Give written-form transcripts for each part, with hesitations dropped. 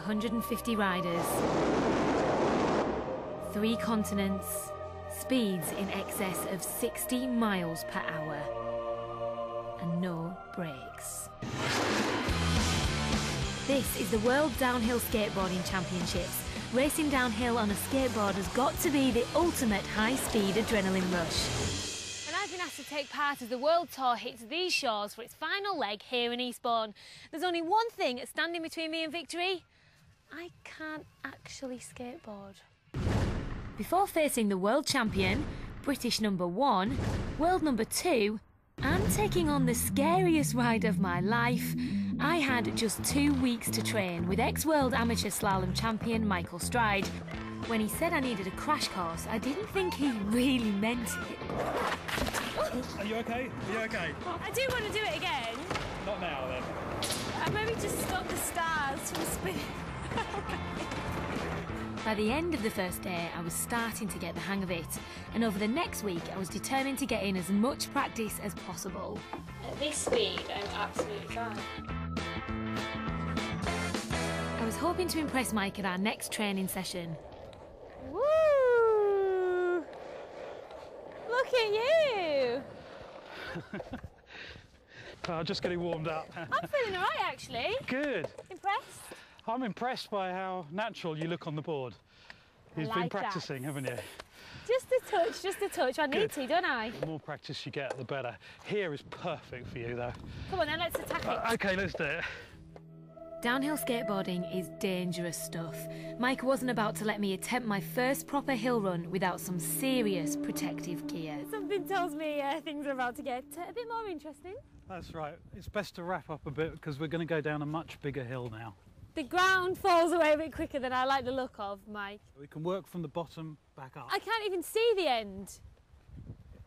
150 riders, 3 continents, speeds in excess of 60 miles per hour, and no brakes. This is the World Downhill Skateboarding Championships. Racing downhill on a skateboard has got to be the ultimate high-speed adrenaline rush. And I've been asked to take part as the World Tour hits these shores for its final leg here in Eastbourne. There's only one thing standing between me and victory. I can't actually skateboard. Before facing the world champion, British number 1, world number 2, and taking on the scariest ride of my life, I had just 2 weeks to train with ex-world amateur slalom champion Michael Stride. When he said I needed a crash course, I didn't think he really meant it. Are you okay? Are you okay? I do want to do it again. Not now, then. I maybe just stop the stars from spinning. By the end of the first day, I was starting to get the hang of it, and over the next week, I was determined to get in as much practice as possible. At this speed, I'm absolutely fine. I was hoping to impress Mike at our next training session. Woo! Look at you! Just getting warmed up. I'm feeling alright, actually. Good. Impressed? I'm impressed by how natural you look on the board. You've been practicing, haven't you? Just a touch, just a touch. I need to, don't I? The more practice you get, the better. Here is perfect for you, though. Come on then, let's attack it. Okay, let's do it. Downhill skateboarding is dangerous stuff. Mike wasn't about to let me attempt my first proper hill run without some serious protective gear. Something tells me things are about to get a bit more interesting. That's right. It's best to wrap up a bit because we're going to go down a much bigger hill now. The ground falls away a bit quicker than I like the look of, Mike. We can work from the bottom back up. I can't even see the end.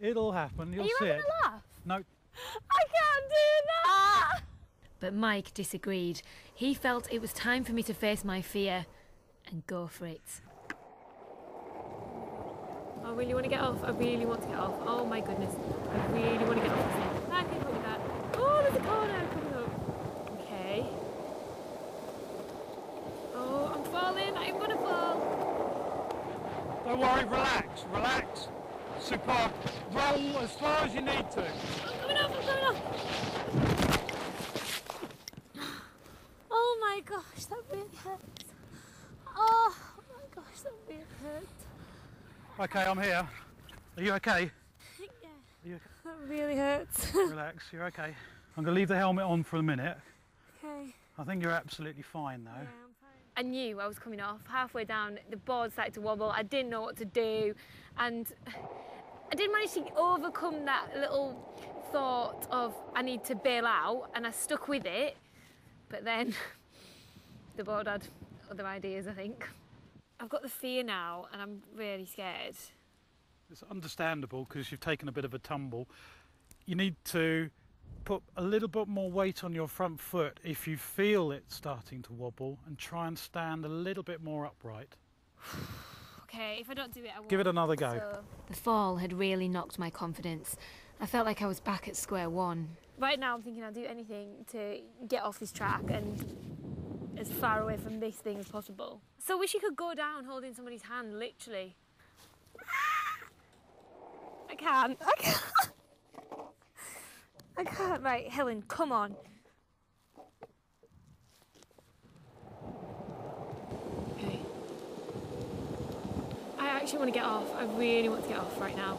It'll happen, you'll see it. Are you having a laugh? No. I can't do that! But Mike disagreed. He felt it was time for me to face my fear and go for it. I really want to get off. I really want to get off. Oh my goodness. I really want to get off this thing. I can put that. Oh, there's a corner coming up. Okay. Oh, I'm falling. I'm going to fall. Don't worry, relax, relax. Superb. Roll as far as you need to. I'm coming off, I'm coming off. Oh my gosh, that really hurts. Oh my gosh, that really hurts. Okay, I'm here. Are you okay? Yeah. Are you okay? That really hurts. Relax, you're okay. I'm going to leave the helmet on for a minute. Okay. I think you're absolutely fine though. Yeah, I'm fine. I knew I was coming off. Halfway down, the board started to wobble. I didn't know what to do. And I did manage to overcome that little thought of I need to bail out, and I stuck with it. But then the board had other ideas, I think. I've got the fear now and I'm really scared. It's understandable because you've taken a bit of a tumble. You need to put a little bit more weight on your front foot if you feel it starting to wobble, and try and stand a little bit more upright. Okay, if I don't do it, I won't. Give it another go. So... The fall had really knocked my confidence. I felt like I was back at square one. Right now I'm thinking I'll do anything to get off this track and as far away from this thing as possible. So I wish you could go down holding somebody's hand, literally. I can't. I can't. Right, Helen, come on. Okay. I actually want to get off. I really want to get off right now.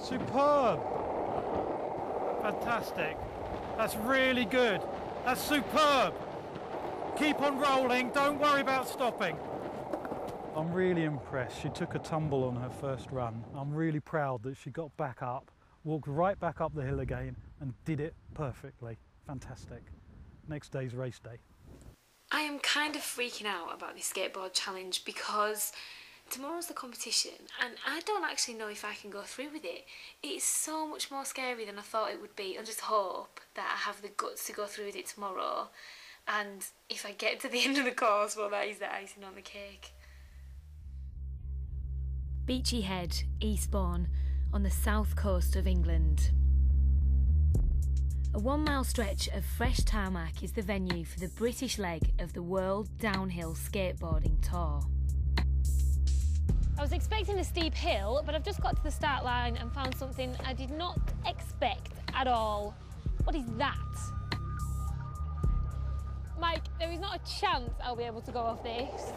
Superb! Fantastic. That's really good. That's superb. Keep on rolling. Don't worry about stopping. I'm really impressed. She took a tumble on her first run. I'm really proud that she got back up, walked right back up the hill again and did it perfectly. Fantastic. Next day's race day. I am kind of freaking out about this skateboard challenge because tomorrow's the competition and I don't actually know if I can go through with it. It's so much more scary than I thought it would be. I just hope that I have the guts to go through with it tomorrow, and if I get to the end of the course, well, that is the icing on the cake. Beachy Head, Eastbourne, on the south coast of England. A 1 mile stretch of fresh tarmac is the venue for the British leg of the World Downhill Skateboarding Tour. I was expecting a steep hill, but I've just got to the start line and found something I did not expect at all. What is that? Mike, there is not a chance I'll be able to go off this.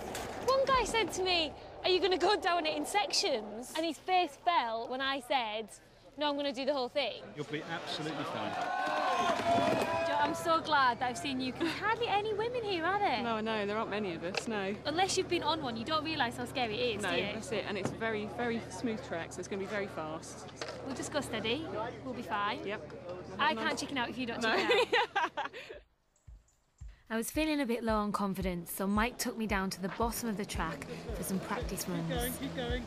One guy said to me, "Are you going to go down it in sections?" And his face fell when I said, "No, I'm going to do the whole thing." You'll be absolutely fine. Joe, I'm so glad that I've seen you. There's hardly any women here, are there? No, there aren't many of us, no. Unless you've been on one, you don't realise how scary it is, No, do you? that's it, and it's a very, very smooth track, so it's going to be very fast. We'll just go steady, we'll be fine. Yep. I can't chicken out if you don't No. chicken out. I was feeling a bit low on confidence, so Mike took me down to the bottom of the track for some practice runs. Keep going.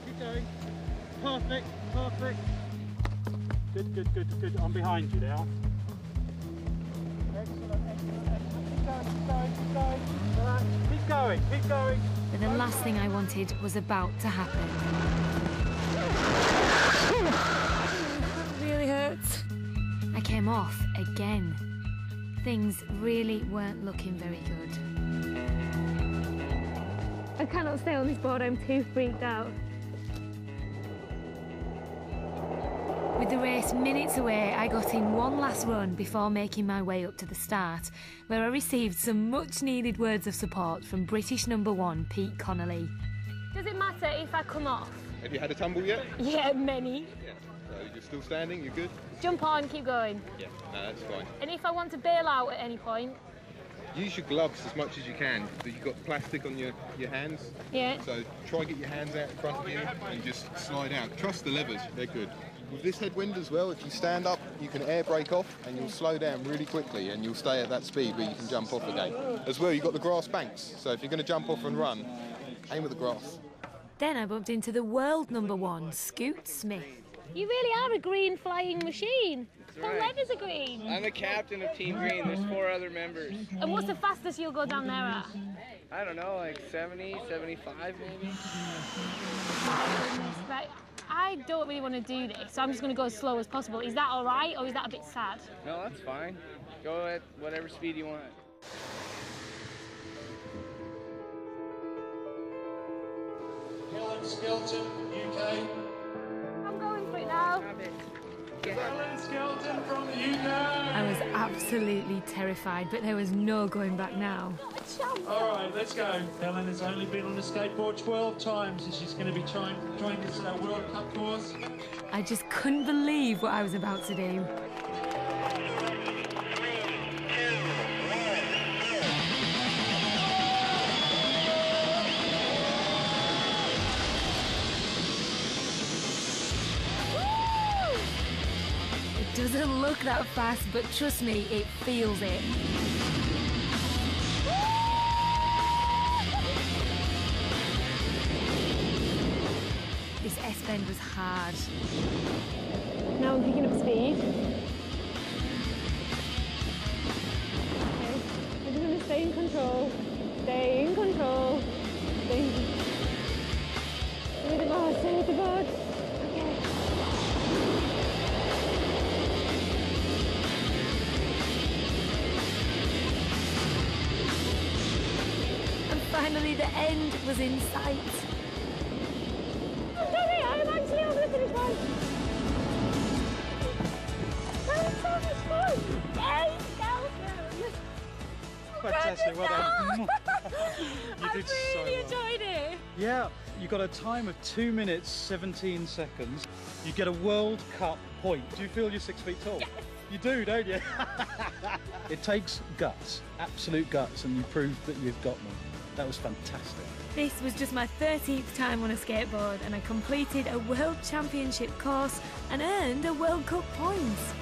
Perfect. Good. I'm behind you now. Excellent. Keep going. But the last thing I wanted was about to happen. It really hurts. I came off again. Things really weren't looking very good. I cannot stay on this board, I'm too freaked out. With the race minutes away, I got in one last run before making my way up to the start, where I received some much-needed words of support from British #1 Pete Connolly. Does it matter if I come off? Have you had a tumble yet? Yeah, many. Yeah. So you're still standing, you're good? Jump on, keep going. Yeah, no, that's fine. And if I want to bail out at any point? Use your gloves as much as you can. So you've got plastic on your hands. Yeah. So try and get your hands out in front of you and just slide out. Trust the levers, they're good. With this headwind as well, if you stand up, you can air brake off and you'll slow down really quickly and you'll stay at that speed where you can jump off again. As well, you've got the grass banks, so if you're going to jump off and run, aim at the grass. Then I bumped into the world #1, Scoot Smith. You really are a green flying machine. The leathers are green. I'm the captain of Team Green. There's 4 other members. And what's the fastest you'll go down there at? I don't know, like 70, 75 maybe. Right, I don't really want to do this, so I'm just going to go as slow as possible. Is that all right, or is that a bit sad? No, that's fine. Go at whatever speed you want. Helen Skelton, UK. I'm going for it now. Helen Skelton from the UK. I was absolutely terrified, but there was no going back now. All right, let's go. Helen has only been on the skateboard 12 times, and she's going to be trying this World Cup course. I just couldn't believe what I was about to do. It doesn't look that fast, but trust me, it feels it. This S-bend was hard. Now I'm picking up speed. Okay, I'm just going to stay in control. Stay in control. Stay in control. Stay with the board, stay with the board. Okay. And finally the end was in sight. Sorry, I'm actually over the finish line. That was so much fun. Yay, Skelton. Fantastic, well done. You did so I really well. enjoyed it. Yeah, you got a time of 2 minutes 17 seconds. You get a World Cup point. Do you feel you're 6 feet tall? Yes. You do, don't you? It takes guts, absolute guts, and you proved that you've got them. That was fantastic. This was just my 13th time on a skateboard, and I completed a World Championship course and earned a World Cup points.